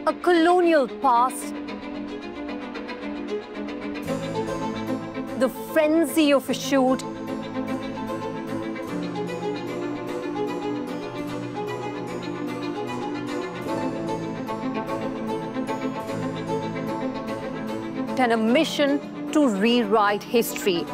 A colonial past, the frenzy of a shoot, and a mission to rewrite history.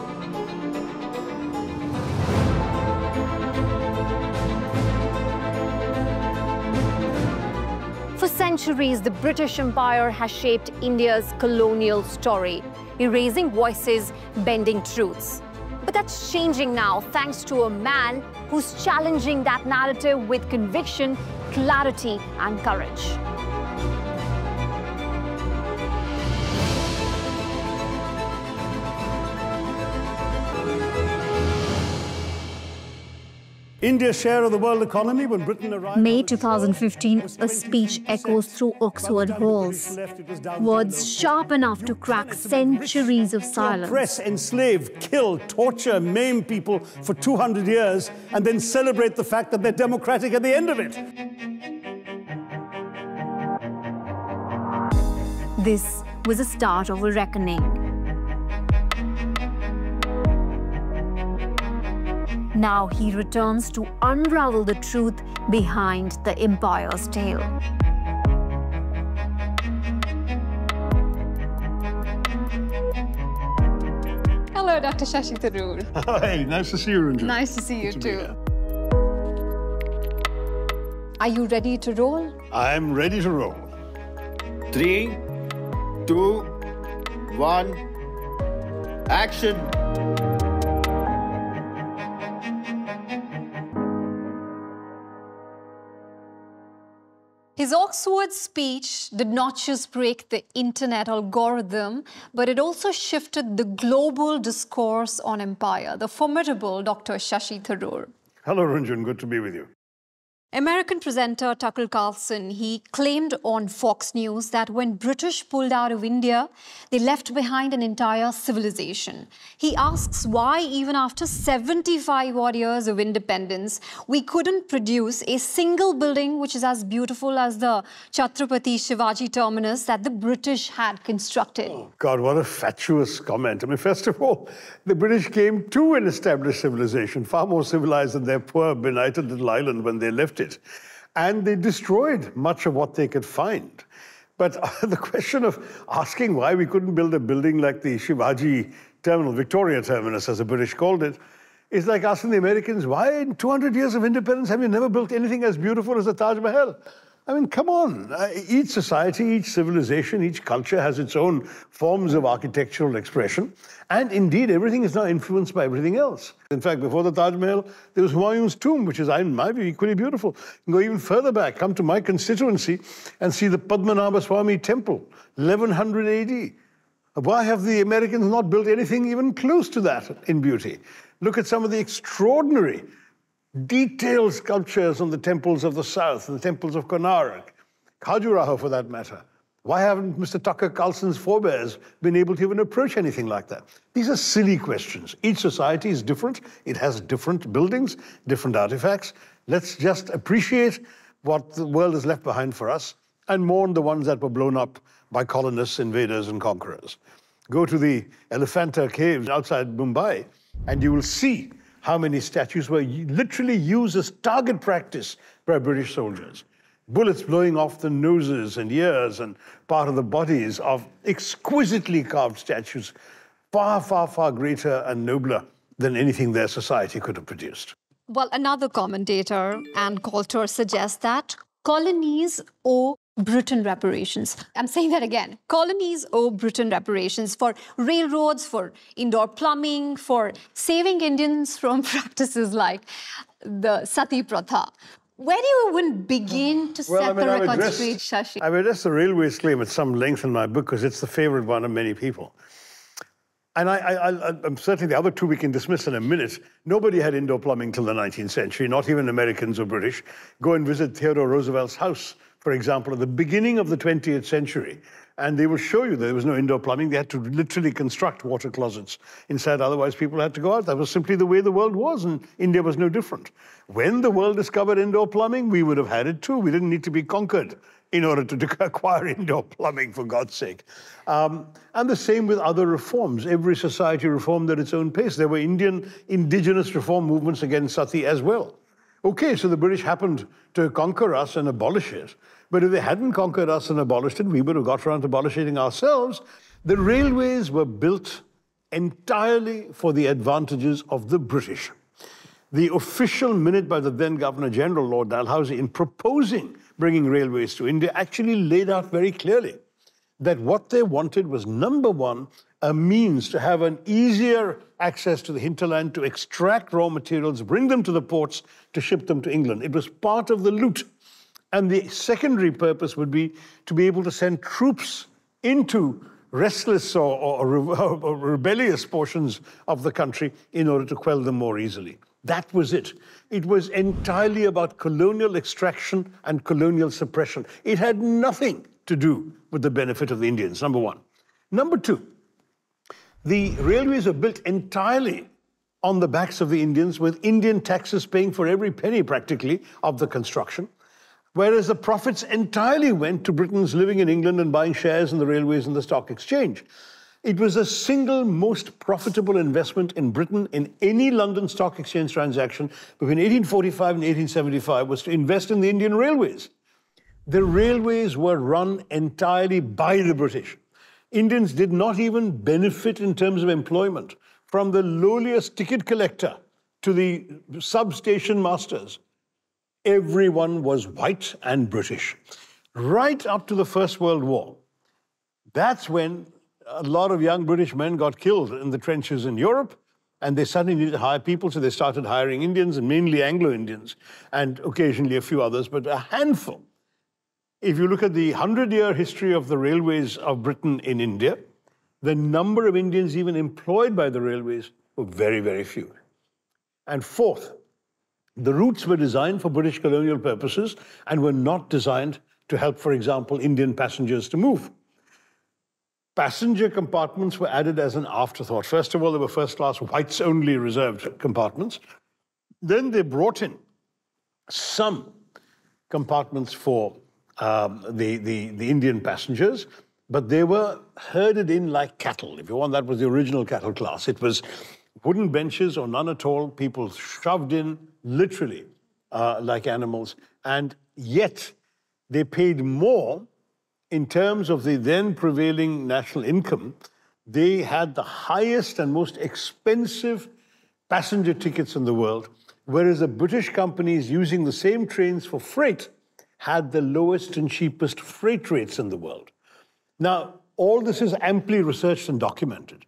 For centuries, the British Empire has shaped India's colonial story, erasing voices, bending truths. But that's changing now, thanks to a man who's challenging that narrative with conviction, clarity, and courage. India's share of the world economy when Britain arrived... May 2015, a speech echoes through Oxford halls. Words sharp enough to crack centuries of silence. Oppress, enslave, kill, torture, maim people for 200 years and then celebrate the fact that they're democratic at the end of it. This was the start of a reckoning. Now he returns to unravel the truth behind the empire's tale. Hello, Dr Shashi Tharoor. Hi, nice to see you, Ranjan. Nice to see you too. Are you ready to roll? I'm ready to roll. 3, 2, 1, action! His Oxford speech did not just break the internet algorithm, but it also shifted the global discourse on empire. The formidable Dr. Shashi Tharoor. Hello, Ranjan. Good to be with you. American presenter Tucker Carlson, he claimed on Fox News that when British pulled out of India, they left behind an entire civilization. He asks why, even after 75 odd years of independence, we couldn't produce a single building which is as beautiful as the Chhatrapati Shivaji terminus that the British had constructed. Oh, God, what a fatuous comment. I mean, first of all, the British came to an established civilization, far more civilized than their poor, benighted little island when they left it. And they destroyed much of what they could find. But the question of asking why we couldn't build a building like the Shivaji terminal, Victoria terminus, as the British called it, is like asking the Americans, why in 200 years of independence have you never built anything as beautiful as the Taj Mahal? I mean, come on. Each society, each civilization, each culture has its own forms of architectural expression. And indeed, everything is now influenced by everything else. In fact, before the Taj Mahal, there was Humayun's tomb, which is, in my view, equally beautiful. You can go even further back, come to my constituency and see the Padmanabha Swami temple, 1100 AD. Why have the Americans not built anything even close to that in beauty? Look at some of the extraordinary detailed sculptures on the temples of the south, and the temples of Konark, Khajuraho for that matter. Why haven't Mr. Tucker Carlson's forebears been able to even approach anything like that? These are silly questions. Each society is different. It has different buildings, different artifacts. Let's just appreciate what the world has left behind for us and mourn the ones that were blown up by colonists, invaders, and conquerors. Go to the Elephanta caves outside Mumbai, and you will see how many statues were literally used as target practice by British soldiers. Bullets blowing off the noses and ears and part of the bodies of exquisitely carved statues, far, far, far greater and nobler than anything their society could have produced. Well, another commentator and Coulter suggests that colonies owe Britain reparations. I'm saying that again. Colonies owe Britain reparations for railroads, for indoor plumbing, for saving Indians from practices like the Sati Pratha. Where do you even begin to set the record straight, Shashi? I've addressed the railways claim at some length in my book because it's the favorite one of many people. And I'm certainly the other two we can dismiss in a minute. Nobody had indoor plumbing till the 19th century, not even Americans or British. Go and visit Theodore Roosevelt's house, for example, at the beginning of the 20th century, And they will show you there was no indoor plumbing. They had to literally construct water closets inside. Otherwise, people had to go out. That was simply the way the world was, and India was no different. When the world discovered indoor plumbing, we would have had it too. We didn't need to be conquered in order to acquire indoor plumbing, for God's sake. And the same with other reforms. Every society reformed at its own pace. There were indigenous reform movements against sati as well. Okay, so the British happened to conquer us and abolish it. But if they hadn't conquered us and abolished it, we would have got around to abolishing ourselves. The railways were built entirely for the advantages of the British. The official minute by the then Governor-General, Lord Dalhousie, in proposing bringing railways to India, actually laid out very clearly that what they wanted was, number one, a means to have an easier access to the hinterland, to extract raw materials, bring them to the ports, to ship them to England. It was part of the loot. And the secondary purpose would be to be able to send troops into restless or rebellious portions of the country in order to quell them more easily. That was it. It was entirely about colonial extraction and colonial suppression. It had nothing to do with the benefit of the Indians, number one. Number two, the railways are built entirely on the backs of the Indians, with Indian taxes paying for every penny practically of the construction. Whereas the profits entirely went to Britons living in England and buying shares in the railways and the stock exchange. It was the single most profitable investment in Britain in any London Stock Exchange transaction between 1845 and 1875 was to invest in the Indian railways. The railways were run entirely by the British. Indians did not even benefit in terms of employment, from the lowliest ticket collector to the substation masters. Everyone was white and British. Right up to the First World War, that's when a lot of young British men got killed in the trenches in Europe, and they suddenly needed to hire people, so they started hiring Indians, and mainly Anglo-Indians, and occasionally a few others, but a handful. If you look at the 100-year history of the railways of Britain in India, the number of Indians even employed by the railways were very, very few. And fourth, the routes were designed for British colonial purposes and were not designed to help, for example, Indian passengers to move. Passenger compartments were added as an afterthought. First of all, they were first-class, whites-only reserved compartments. Then they brought in some compartments for the Indian passengers, but they were herded in like cattle. If you want, that was the original cattle class. It was wooden benches or none at all, people shoved in literally like animals. And yet they paid more in terms of the then prevailing national income. They had the highest and most expensive passenger tickets in the world, whereas the British companies using the same trains for freight had the lowest and cheapest freight rates in the world. Now, all this is amply researched and documented.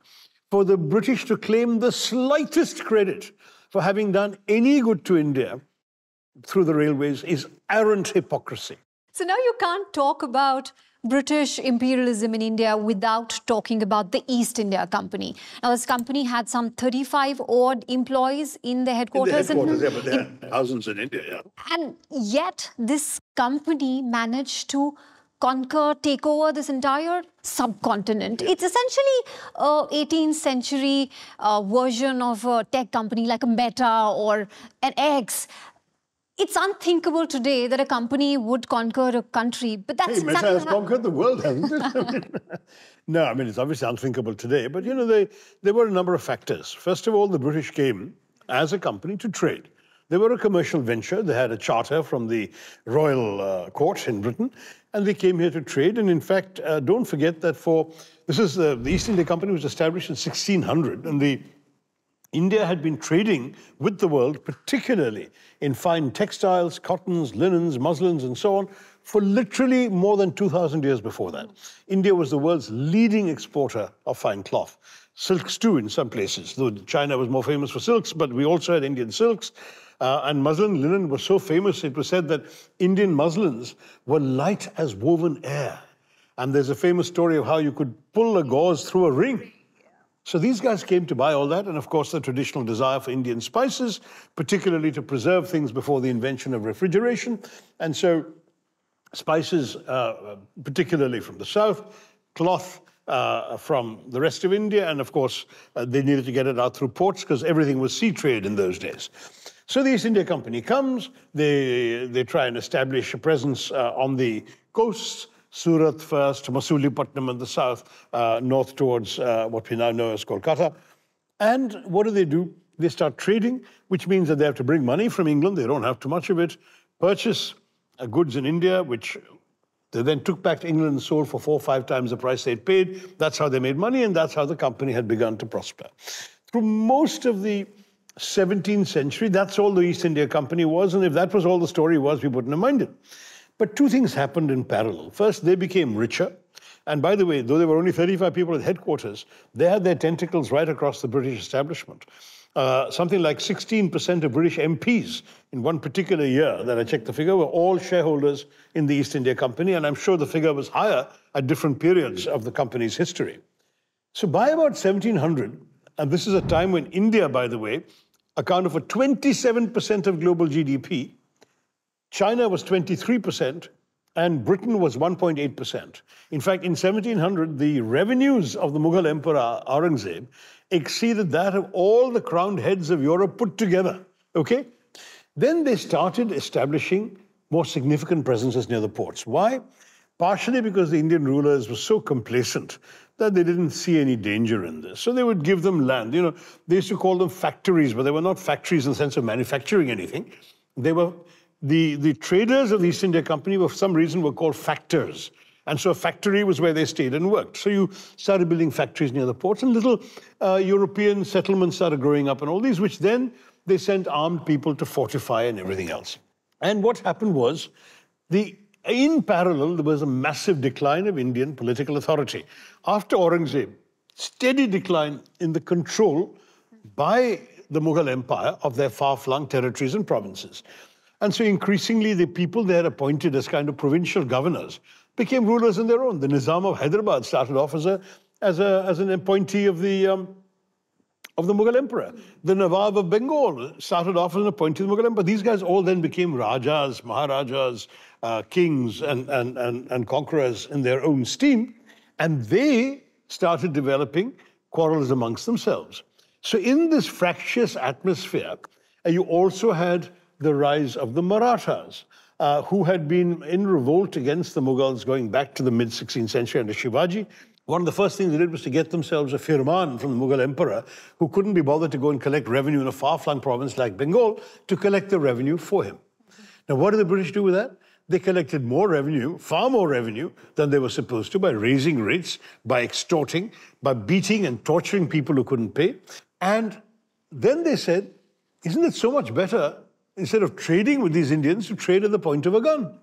For the British to claim the slightest credit for having done any good to India through the railways is arrant hypocrisy. So now you can't talk about British imperialism in India without talking about the East India Company. Now, this company had some 35-odd employees in the headquarters. Yeah, but there are thousands in India, yeah. And yet, this company managed to take over this entire subcontinent. Yeah. It's essentially an 18th century version of a tech company like a Meta or an X. It's unthinkable today that a company would conquer a country, but that's exactly Meta has conquered the world, hasn't it? No, I mean, it's obviously unthinkable today, but, you know, there were a number of factors. First of all, the British came as a company to trade. They were a commercial venture. They had a charter from the royal court in Britain, and they came here to trade. And in fact, don't forget that the East India Company was established in 1600, and India had been trading with the world, particularly in fine textiles, cottons, linens, muslins, and so on, for literally more than 2,000 years before that. India was the world's leading exporter of fine cloth. Silks too, in some places, though China was more famous for silks, but we also had Indian silks. And muslin, linen was so famous, it was said that Indian muslins were light as woven air. And there's a famous story of how you could pull a gauze through a ring. So these guys came to buy all that, and of course the traditional desire for Indian spices, particularly to preserve things before the invention of refrigeration. And so spices, particularly from the south, cloth from the rest of India, and of course, they needed to get it out through ports because everything was sea trade in those days. So the East India Company comes, they try and establish a presence on the coasts, Surat first, Masulipatam in the south, north towards what we now know as Kolkata. And what do? They start trading, which means that they have to bring money from England. They don't have too much of it. Purchase goods in India, which they then took back to England and sold for 4 or 5 times the price they'd paid. That's how they made money, and that's how the company had begun to prosper. Through most of the 17th century, that's all the East India Company was, and if that was all the story was, we wouldn't have minded. But 2 things happened in parallel. First, they became richer. And by the way, though there were only 35 people at headquarters, they had their tentacles right across the British establishment. Something like 16% of British MPs in one particular year that I checked the figure were all shareholders in the East India Company, and I'm sure the figure was higher at different periods of the company's history. So by about 1700, and this is a time when India, by the way, accounted for 27% of global GDP, China was 23%, and Britain was 1.8%. In fact, in 1700, the revenues of the Mughal Emperor Aurangzeb exceeded that of all the crowned heads of Europe put together, okay? Then they started establishing more significant presences near the ports. Why? Partially because the Indian rulers were so complacent that they didn't see any danger in this. So they would give them land. You know, they used to call them factories, but they were not factories in the sense of manufacturing anything. They were, the traders of the East India Company, for some reason, were called factors. And so a factory was where they stayed and worked. So you started building factories near the ports, and little European settlements started growing up and all these, which then they sent armed people to fortify and everything else. And what happened was, in parallel, there was a massive decline of Indian political authority. After Aurangzeb, steady decline in the control by the Mughal Empire of their far-flung territories and provinces. And so increasingly, the people they had appointed as kind of provincial governors became rulers on their own. The Nizam of Hyderabad started off as an appointee of the Mughal Emperor. The Nawab of Bengal started off as an appointee of the Mughal Emperor. These guys all then became Rajas, Maharajas, kings and conquerors in their own steam. And they started developing quarrels amongst themselves. So in this fractious atmosphere, you also had the rise of the Marathas, who had been in revolt against the Mughals going back to the mid-16th century under Shivaji. One of the first things they did was to get themselves a firman from the Mughal emperor, who couldn't be bothered to go and collect revenue in a far-flung province like Bengal, to collect the revenue for him. Now, what did the British do with that? They collected more revenue, far more revenue than they were supposed to, by raising rates, by extorting, by beating and torturing people who couldn't pay. And then they said, isn't it so much better, instead of trading with these Indians, to trade at the point of a gun?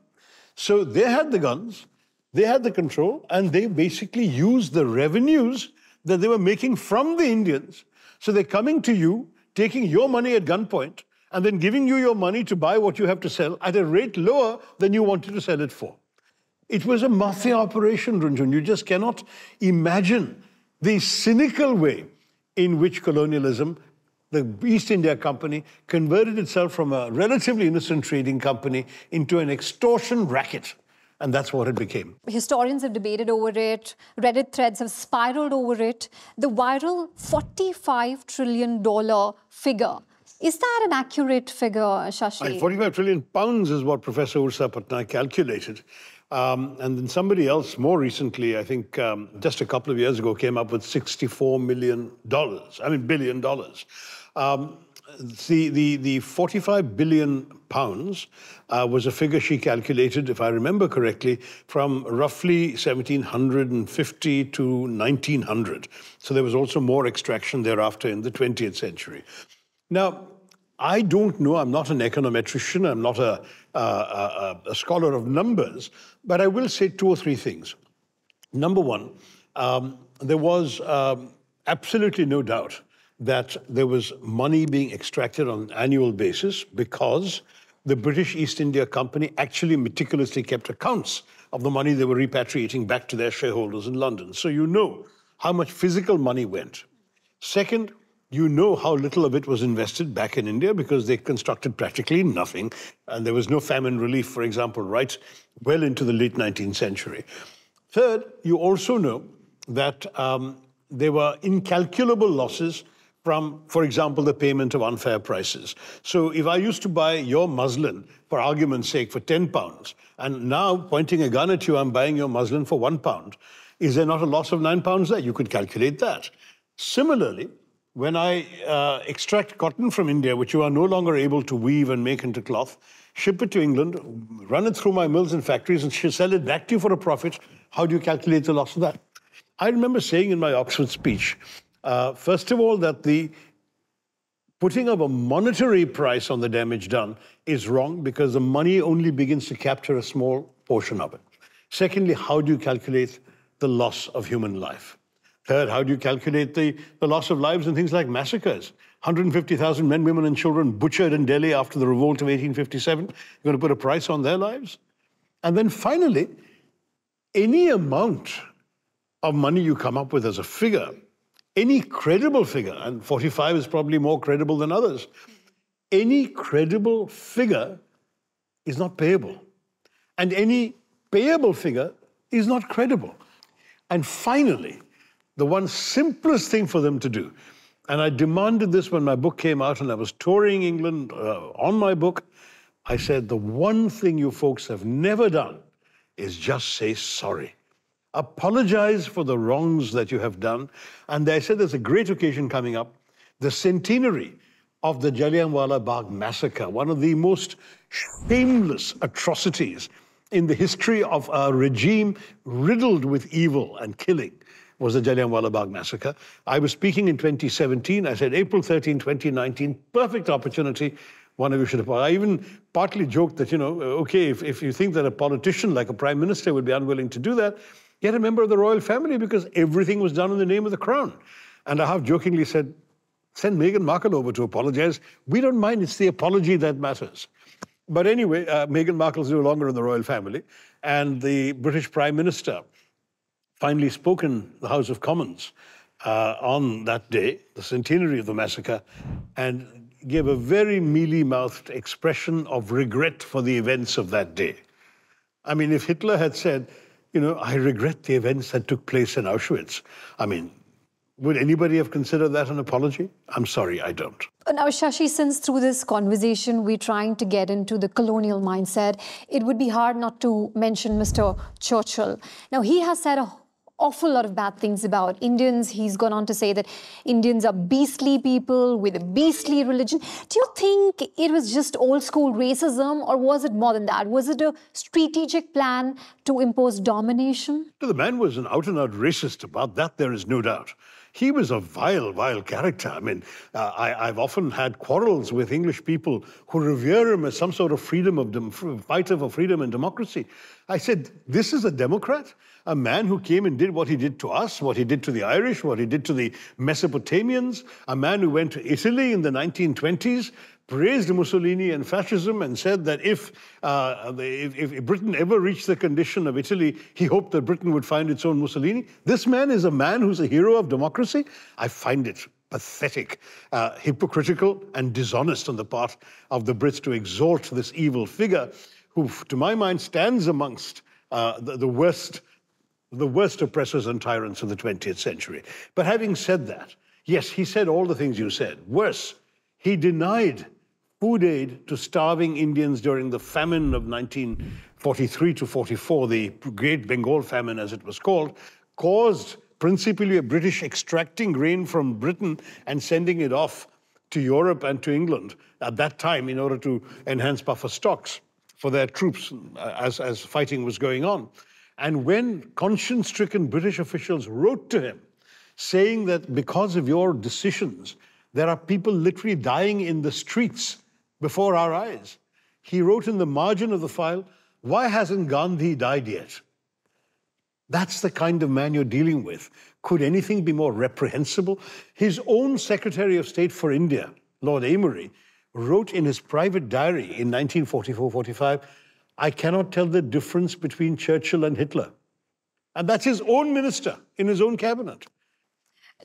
So they had the guns, they had the control, and they basically used the revenues that they were making from the Indians. So they're coming to you, taking your money at gunpoint, and then giving you your money to buy what you have to sell at a rate lower than you wanted to sell it for. It was a mafia operation, Runjun. You just cannot imagine the cynical way in which colonialism, the East India Company, converted itself from a relatively innocent trading company into an extortion racket. And that's what it became. Historians have debated over it. Reddit threads have spiraled over it. The viral $45 trillion figure. Is that an accurate figure, Shashi? 45 trillion pounds is what Professor Ursa Patnaik calculated. And then somebody else more recently, I think just a couple of years ago, came up with $64 billion. The 45 billion pounds was a figure she calculated, if I remember correctly, from roughly 1750 to 1900. So there was also more extraction thereafter in the 20th century. Now, I don't know, I'm not an econometrician, I'm not a scholar of numbers, but I will say 2 or 3 things. Number one, there was absolutely no doubt that there was money being extracted on an annual basis because the British East India Company actually meticulously kept accounts of the money they were repatriating back to their shareholders in London. So you know how much physical money went. Second, you know how little of it was invested back in India because they constructed practically nothing. And there was no famine relief, for example, right well into the late 19th century. Third, you also know that there were incalculable losses from, for example, the payment of unfair prices. So if I used to buy your muslin, for argument's sake, for £10, and now pointing a gun at you, I'm buying your muslin for £1, is there not a loss of £9 there? You could calculate that. Similarly, when I extract cotton from India, which you are no longer able to weave and make into cloth, ship it to England, run it through my mills and factories, and sell it back to you for a profit, how do you calculate the loss of that? I remember saying in my Oxford speech, first of all, that the putting of a monetary price on the damage done is wrong because the money only begins to capture a small portion of it. Secondly, how do you calculate the loss of human life? Third, how do you calculate the loss of lives in things like massacres? 150,000 men, women, and children butchered in Delhi after the revolt of 1857. You're going to put a price on their lives? And then finally, any amount of money you come up with as a figure, any credible figure, and 45 is probably more credible than others, any credible figure is not payable. And any payable figure is not credible. And finally, the one simplest thing for them to do, and I demanded this when my book came out and I was touring England on my book, I said, the one thing you folks have never done is just say sorry. Apologize for the wrongs that you have done. And I said there's a great occasion coming up, the centenary of the Jallianwala Bagh massacre, one of the most shameless atrocities in the history of a regime riddled with evil and killing, was the Jallianwala Bagh massacre. I was speaking in 2017. I said, April 13, 2019, perfect opportunity. One of you should have. I even partly joked that, okay, if you think that a politician like a prime minister would be unwilling to do that, yet a member of the royal family, because everything was done in the name of the crown. And I half jokingly said, send Meghan Markle over to apologize. We don't mind, it's the apology that matters. But anyway, Meghan Markle's no longer in the royal family, and the British Prime Minister finally spoke in the House of Commons on that day, the centenary of the massacre, and gave a very mealy-mouthed expression of regret for the events of that day. I mean, if Hitler had said, I regret the events that took place in Auschwitz, I mean, would anybody have considered that an apology? I'm sorry, I don't. Now, Shashi, since through this conversation we're trying to get into the colonial mindset, it would be hard not to mention Mr. Churchill. Now, he has said an awful lot of bad things about Indians. He's gone on to say that Indians are beastly people with a beastly religion. Do you think it was just old school racism, or was it more than that? Was it a strategic plan to impose domination? The man was an out-and-out racist. About that, there is no doubt. He was a vile, vile character. I mean, I've often had quarrels with English people who revere him as some sort of fighter for freedom and democracy. I said, this is a Democrat? A man who came and did what he did to us, what he did to the Irish, what he did to the Mesopotamians, a man who went to Italy in the 1920s, praised Mussolini and fascism, and said that if Britain ever reached the condition of Italy, he hoped that Britain would find its own Mussolini. This man is a man who's a hero of democracy? I find it pathetic, hypocritical, and dishonest on the part of the Brits to exalt this evil figure who, to my mind, stands amongst the worst oppressors and tyrants of the 20th century. But having said that, yes, he said all the things you said. Worse, he denied food aid to starving Indians during the famine of 1943 to 44, the Great Bengal Famine, as it was called, caused principally a British extracting grain from Britain and sending it off to Europe and to England at that time in order to enhance buffer stocks for their troops as fighting was going on. And when conscience-stricken British officials wrote to him saying that because of your decisions, there are people literally dying in the streets before our eyes, he wrote in the margin of the file, why hasn't Gandhi died yet? That's the kind of man you're dealing with. Could anything be more reprehensible? His own Secretary of State for India, Lord Amory, wrote in his private diary in 1944-45, I cannot tell the difference between Churchill and Hitler. And that's his own minister in his own cabinet.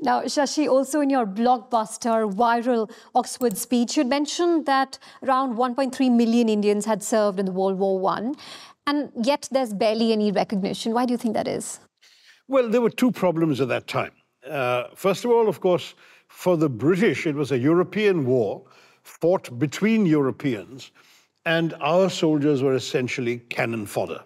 Now, Shashi, also in your blockbuster, viral Oxford speech, you mentioned that around 1.3 million Indians had served in the World War I. And yet there's barely any recognition. Why do you think that is? Well, there were two problems at that time. First of all, of course, for the British, it was a European war fought between Europeans, and our soldiers were essentially cannon fodder.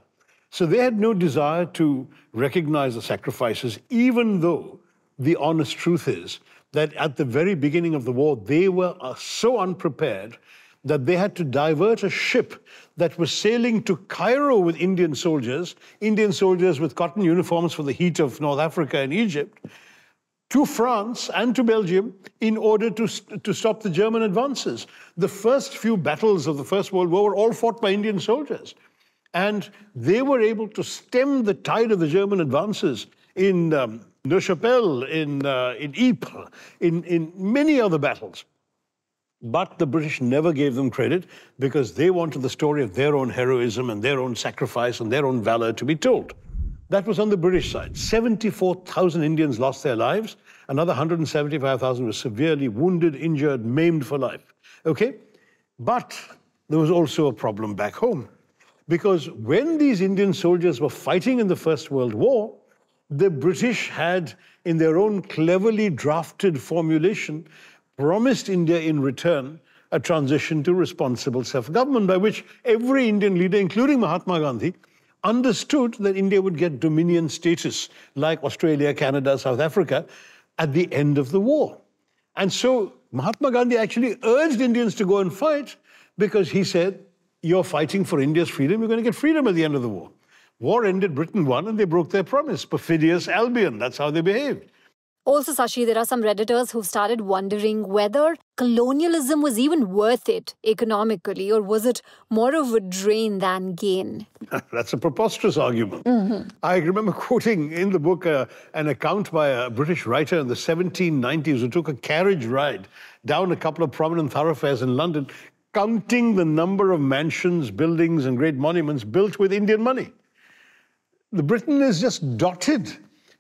So they had no desire to recognize the sacrifices, even though the honest truth is that at the very beginning of the war, they were so unprepared that they had to divert a ship that was sailing to Cairo with Indian soldiers with cotton uniforms for the heat of North Africa and Egypt, to France and to Belgium in order to stop the German advances. The first few battles of the First World War were all fought by Indian soldiers. And they were able to stem the tide of the German advances in Neuchâtel, in Ypres, in many other battles. But the British never gave them credit because they wanted the story of their own heroism and their own sacrifice and their own valor to be told. That was on the British side. 74,000 Indians lost their lives. Another 175,000 were severely wounded, injured, maimed for life. Okay? But there was also a problem back home. Because when these Indian soldiers were fighting in the First World War, the British had, in their own cleverly drafted formulation, promised India in return a transition to responsible self-government, by which every Indian leader, including Mahatma Gandhi, understood that India would get dominion status like Australia, Canada, South Africa at the end of the war. And so Mahatma Gandhi actually urged Indians to go and fight because he said, you're fighting for India's freedom, you're going to get freedom at the end of the war. War ended, Britain won, and they broke their promise. Perfidious Albion, that's how they behaved. Also, Shashi, there are some Redditors who've started wondering whether colonialism was even worth it economically, or was it more of a drain than gain? That's a preposterous argument. I remember quoting in the book an account by a British writer in the 1790s who took a carriage ride down a couple of prominent thoroughfares in London, counting the number of mansions, buildings, and great monuments built with Indian money. The Britain is just dotted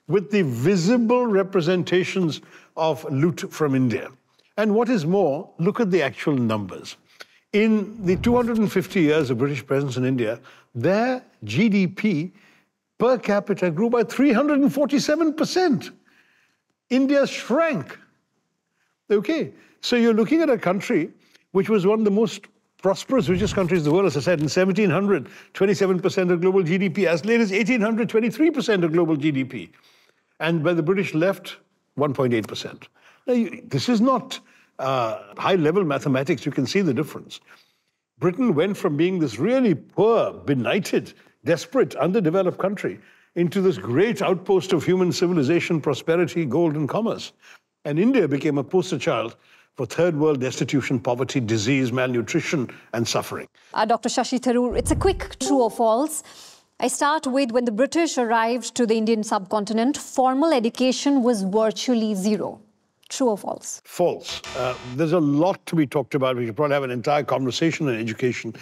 with the visible representations of loot from India. And what is more, look at the actual numbers. In the 250 years of British presence in India, their GDP per capita grew by 347%. India shrank. Okay, so you're looking at a country which was one of the most prosperous, richest countries in the world. As I said, in 1700, 27% of global GDP. As late as 1800, 23% of global GDP. And by the British left, 1.8%. Now, this is not high-level mathematics. You can see the difference. Britain went from being this really poor, benighted, desperate, underdeveloped country into this great outpost of human civilization, prosperity, gold, and commerce. And India became a poster child for third world destitution, poverty, disease, malnutrition, and suffering. Dr. Shashi Tharoor, it's a quick true or false. I start with, when the British arrived to the Indian subcontinent, formal education was virtually zero. True or false? False. There's a lot to be talked about. We should probably have an entire conversation on education.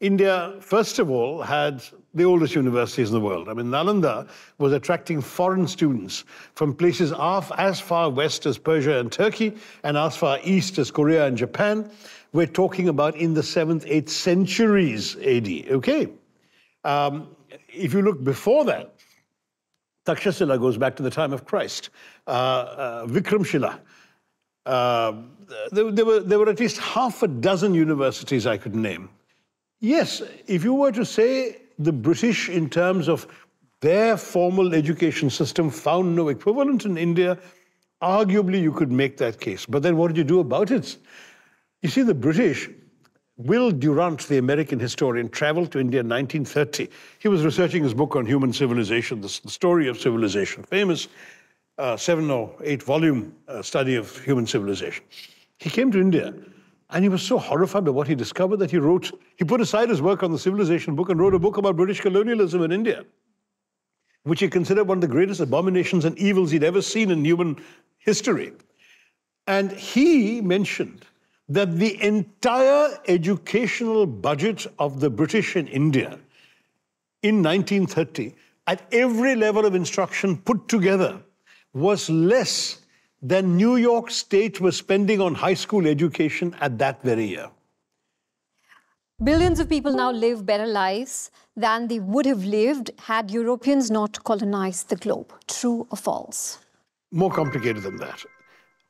India, first of all, had the oldest universities in the world. I mean, Nalanda was attracting foreign students from places as far west as Persia and Turkey and as far east as Korea and Japan. We're talking about in the 7th, 8th centuries AD, okay? If you look before that, Takshashila goes back to the time of Christ. Vikramshila. There were at least half a dozen universities I could name. Yes, if you were to say the British, in terms of their formal education system, found no equivalent in India, arguably you could make that case. But then what did you do about it? You see, the British, Will Durant, the American historian, traveled to India in 1930. He was researching his book on human civilization, the story of civilization, famous 7 or 8 volume study of human civilization. He came to India and he was so horrified by what he discovered that he put aside his work on the civilization book and wrote a book about British colonialism in India, which he considered one of the greatest abominations and evils he'd ever seen in human history. And he mentioned that the entire educational budget of the British in India in 1930, at every level of instruction put together, was less than New York State was spending on high school education at that very year. Billions of people now live better lives than they would have lived had Europeans not colonized the globe. True or false? More complicated than that.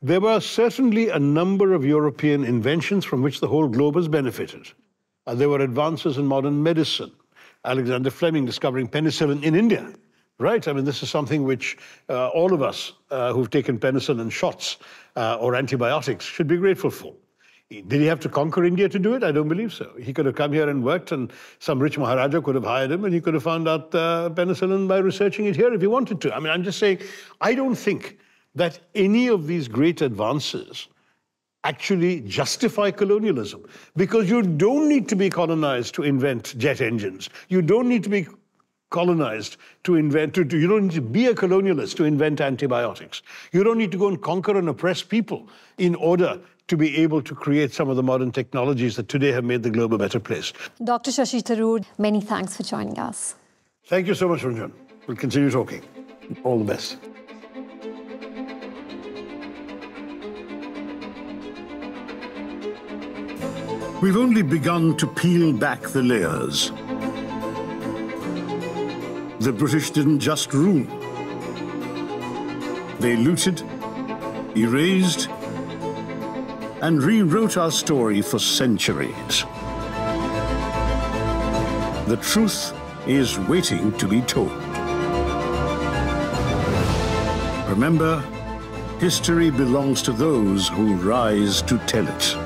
There were certainly a number of European inventions from which the whole globe has benefited. There were advances in modern medicine. Alexander Fleming discovering penicillin in India, right? I mean, this is something which all of us who've taken penicillin shots or antibiotics should be grateful for. Did he have to conquer India to do it? I don't believe so. He could have come here and worked, and some rich Maharaja could have hired him, and he could have found out penicillin by researching it here if he wanted to. I mean, I'm just saying, I don't think that any of these great advances actually justify colonialism, because you don't need to be colonized to invent jet engines. You don't need to be colonized to invent, you don't need to be a colonialist to invent antibiotics. You don't need to go and conquer and oppress people in order to be able to create some of the modern technologies that today have made the globe a better place. Dr. Shashi Tharoor, many thanks for joining us. Thank you so much, Ranjan. We'll continue talking. All the best. We've only begun to peel back the layers. The British didn't just rule. They looted, erased, and rewrote our story for centuries. The truth is waiting to be told. Remember, history belongs to those who rise to tell it.